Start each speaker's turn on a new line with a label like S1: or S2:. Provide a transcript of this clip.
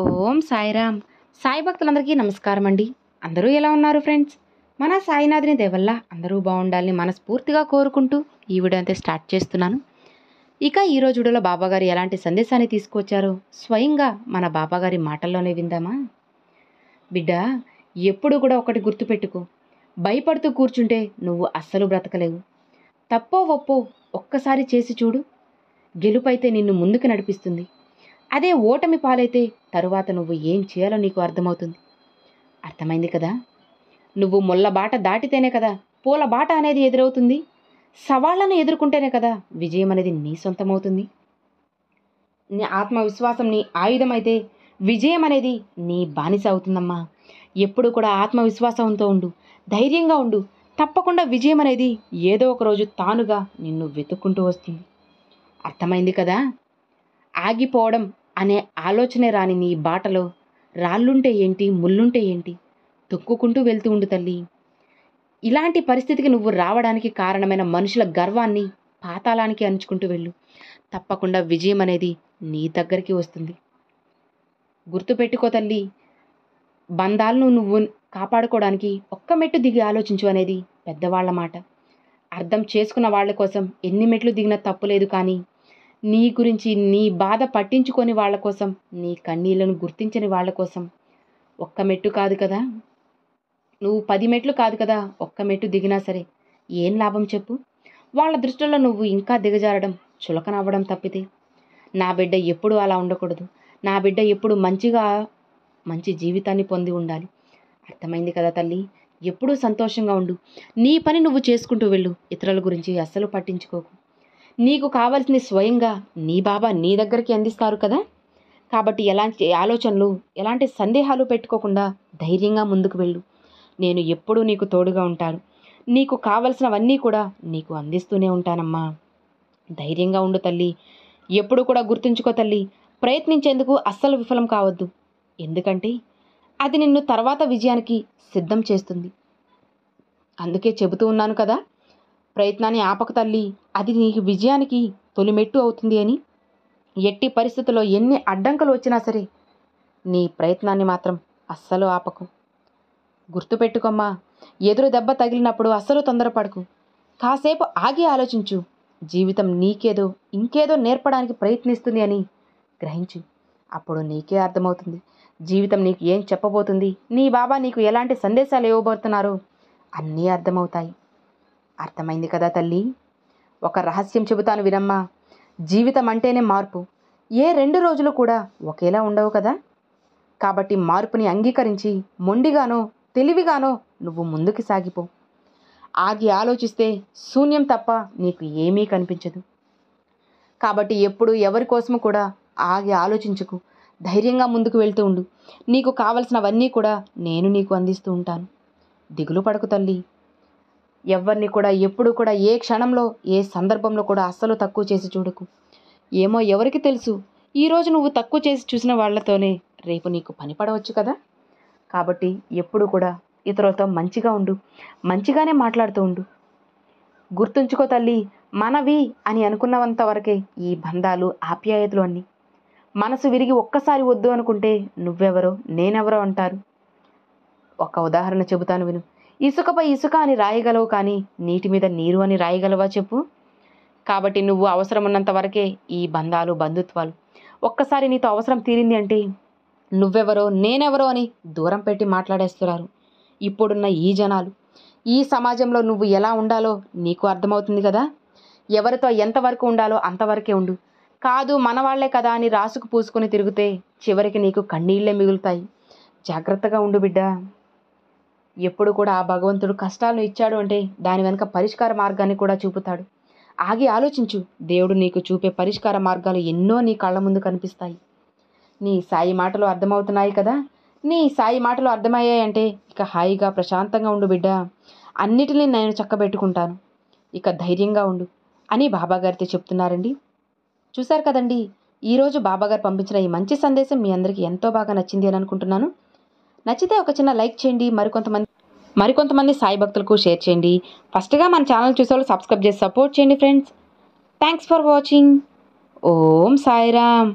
S1: ఓం సాయిరామ్. సాయి భక్తులందరికీ నమస్కారం అండి. అందరూ ఎలా ఉన్నారు ఫ్రెండ్స్? మన సాయినాథుని దయ వల్ల అందరూ బాగుండాలని మనస్ఫూర్తిగా కోరుకుంటూ ఈ వీడియో అంతే స్టార్ట్ చేస్తున్నాను. ఇక ఈరోజు వీడియోలో బాబాగారు ఎలాంటి సందేశాన్ని తీసుకొచ్చారో స్వయంగా మన బాబాగారి మాటల్లోనే విందామా? బిడ్డ, ఎప్పుడు కూడా ఒకటి గుర్తుపెట్టుకో, భయపడుతూ కూర్చుంటే నువ్వు అస్సలు బ్రతకలేవు. తప్పో ఒప్పో ఒక్కసారి చేసి చూడు, గెలుపైతే నిన్ను ముందుకు నడిపిస్తుంది. అదే ఓటమి పాలైతే తరువాత నువ్వు ఏం చేయాలో నీకు అర్థమవుతుంది. అర్థమైంది కదా? నువ్వు ముళ్ళ బాట దాటితేనే కదా పూల బాట అనేది ఎదురవుతుంది. సవాళ్లను ఎదుర్కొంటేనే కదా విజయం అనేది నీ సొంతమవుతుంది. నీ ఆత్మవిశ్వాసం నీ ఆయుధమైతే విజయం అనేది నీ బానిస అవుతుందమ్మా. ఎప్పుడు కూడా ఆత్మవిశ్వాసంతో ఉండు, ధైర్యంగా ఉండు. తప్పకుండా విజయం అనేది ఏదో ఒక రోజు తానుగా నిన్ను వెతుక్కుంటూ వస్తుంది. అర్థమైంది కదా? ఆగిపోవడం అనే ఆలోచనే రాని నీ బాటలో రాళ్ళుంటే ఏంటి, ముళ్ళుంటే ఏంటి, తొక్కుకుంటూ వెళ్తూ ఉండు తల్లి. ఇలాంటి పరిస్థితికి నువ్వు రావడానికి కారణమైన మనుషుల గర్వాన్ని పాతాళానికి అణుచుకుంటూ వెళ్ళు. తప్పకుండా విజయం అనేది నీ దగ్గరికి వస్తుంది. గుర్తుపెట్టుకో తల్లి, బంధాలను నువ్వు కాపాడుకోవడానికి ఒక్క మెట్టు దిగి ఆలోచించు అనేది పెద్దవాళ్ల మాట. అర్థం చేసుకున్న వాళ్ళ కోసం ఎన్ని మెట్లు దిగినా తప్పులేదు, కానీ నీ గురించి నీ బాధ పట్టించుకొని వాళ్ళ కోసం, నీ కన్నీళ్లను గుర్తించని వాళ్ళ కోసం ఒక్క మెట్టు కాదు కదా, నువ్వు 10 మెట్లు కాదు కదా, ఒక్క మెట్టు దిగినా సరే ఏం లాభం చెప్పు? వాళ్ళ దృష్టిలో నువ్వు ఇంకా దిగజారడం, చులకనవ్వడం తప్పితే. నా బిడ్డ ఎప్పుడూ అలా ఉండకూడదు. నా బిడ్డ ఎప్పుడు మంచి జీవితాన్ని పొంది ఉండాలి. అర్థమైంది కదా తల్లి? ఎప్పుడూ సంతోషంగా ఉండు. నీ పని నువ్వు చేసుకుంటూ వెళ్ళు. ఇతరుల గురించి అస్సలు పట్టించుకోకు. నీకు కావాల్సింది స్వయంగా నీ బాబా నీ దగ్గరికి అందిస్తారు కదా. కాబట్టి ఎలాంటి ఆలోచనలు, ఎలాంటి సందేహాలు పెట్టుకోకుండా ధైర్యంగా ముందుకు వెళ్ళు. నేను ఎప్పుడూ నీకు తోడుగా ఉంటాను. నీకు కావలసినవన్నీ కూడా నీకు అందిస్తూనే ఉంటానమ్మా. ధైర్యంగా ఉండు తల్లి. ఎప్పుడు కూడా గుర్తుంచుకో తల్లి, ప్రయత్నించేందుకు అస్సలు విఫలం కావద్దు. ఎందుకంటే అది నిన్ను తర్వాత విజయానికి సిద్ధం చేస్తుంది. అందుకే చెబుతూ ఉన్నాను కదా, ప్రయత్నాన్ని ఆపక తల్లి, అది నీకు విజయానికి తొలిమెట్టు అవుతుంది అని. ఎట్టి పరిస్థితుల్లో ఎన్ని అడ్డంకులు వచ్చినా సరే నీ ప్రయత్నాన్ని మాత్రం అస్సలు ఆపకు. గుర్తుపెట్టుకోమ్మా, ఎదురు దెబ్బ తగిలినప్పుడు అస్సలు తొందరపడకు. కాసేపు ఆగి ఆలోచించు. జీవితం నీకేదో ఇంకేదో నేర్పడానికి ప్రయత్నిస్తుంది అని గ్రహించు. అప్పుడు నీకే అర్థమవుతుంది జీవితం నీకు ఏం చెప్పబోతుంది, నీ బాబా నీకు ఎలాంటి సందేశాలు ఇవ్వబోతున్నారో అన్నీ అర్థమవుతాయి. అర్థమైంది కదా తల్లి? ఒక రహస్యం చెబుతాను వినమ్మా. జీవితం అంటేనే మార్పు. ఏ 2 రోజులు కూడా ఒకేలా ఉండవు కదా. కాబట్టి మార్పుని అంగీకరించి మొండిగానో తెలివిగానో నువ్వు ముందుకు సాగిపో. ఆగి ఆలోచిస్తే శూన్యం తప్ప నీకు ఏమీ కనిపించదు. కాబట్టి ఎప్పుడు ఎవరి కోసము కూడా ఆగి ఆలోచించుకు. ధైర్యంగా ముందుకు వెళ్తూ ఉండు. నీకు కావలసినవన్నీ కూడా నేను నీకు అందిస్తూ ఉంటాను. దిగులు పడకు తల్లి. ఎవరిని కూడా ఎప్పుడు కూడా ఏ క్షణంలో ఏ సందర్భంలో కూడా అస్సలు తక్కువ చేసి చూడకు. ఏమో ఎవరికి తెలుసు, ఈరోజు నువ్వు తక్కువ చేసి చూసిన వాళ్లతోనే రేపు నీకు పని పడవచ్చు కదా. కాబట్టి ఎప్పుడు కూడా ఇతరులతో మంచిగా ఉండు, మంచిగానే మాట్లాడుతూ ఉండు. గుర్తుంచుకో తల్లి, మనవి అని అనుకున్నంత వరకే ఈ బంధాలు, ఆప్యాయతలు అన్నీ. మనసు విరిగి ఒక్కసారి వద్దు అనుకుంటే నువ్వెవరో నేనెవరో అంటారు. ఒక ఉదాహరణ చెబుతాను విను. ఇసుకపై ఇసుక అని రాయగలవు, కానీ నీటి మీద నీరు అని రాయగలవా చెప్పు? కాబట్టి నువ్వు అవసరం ఉన్నంత వరకే ఈ బంధాలు, బంధుత్వాలు. ఒక్కసారి నీతో అవసరం తీరింది అంటే నువ్వెవరో నేనెవరో అని దూరం పెట్టి మాట్లాడేస్తున్నారు ఇప్పుడున్న ఈ జనాలు. ఈ సమాజంలో నువ్వు ఎలా ఉండాలో నీకు అర్థమవుతుంది కదా. ఎవరితో ఎంతవరకు ఉండాలో అంతవరకే ఉండు. కాదు మనవాళ్లే కదా అని రాసుకు పూసుకొని తిరిగితే చివరికి నీకు కన్నీళ్లే మిగులుతాయి. జాగ్రత్తగా ఉండు బిడ్డ. ఎప్పుడు కూడా ఆ భగవంతుడు కష్టాలను ఇచ్చాడు అంటే దాని వెనుక పరిష్కార మార్గాన్ని కూడా చూపుతాడు. ఆగి ఆలోచించు. దేవుడు నీకు చూపే పరిష్కార మార్గాలు ఎన్నో నీ కళ్ళ ముందు కనిపిస్తాయి. నీ సాయి మాటలు అర్థమవుతున్నాయి కదా. నీ సాయి మాటలు అర్థమయ్యాయంటే ఇక హాయిగా ప్రశాంతంగా ఉండు బిడ్డ. అన్నిటినీ నేను చక్కబెట్టుకుంటాను, ఇక ధైర్యంగా ఉండు అని బాబాగారితో చెప్తున్నారండి. చూశారు కదండి, ఈరోజు బాబాగారు పంపించిన ఈ మంచి సందేశం మీ అందరికీ ఎంతో బాగా నచ్చింది అని అనుకుంటున్నాను. నచ్చితే ఒక చిన్న లైక్ చేయండి. మరికొంతమంది సాయి భక్తులకు షేర్ చేయండి. ఫస్ట్గా మన ఛానల్ చూసేవాళ్ళు సబ్స్క్రైబ్ చేసి సపోర్ట్ చేయండి friends. Thanks for watching. Om Sairam.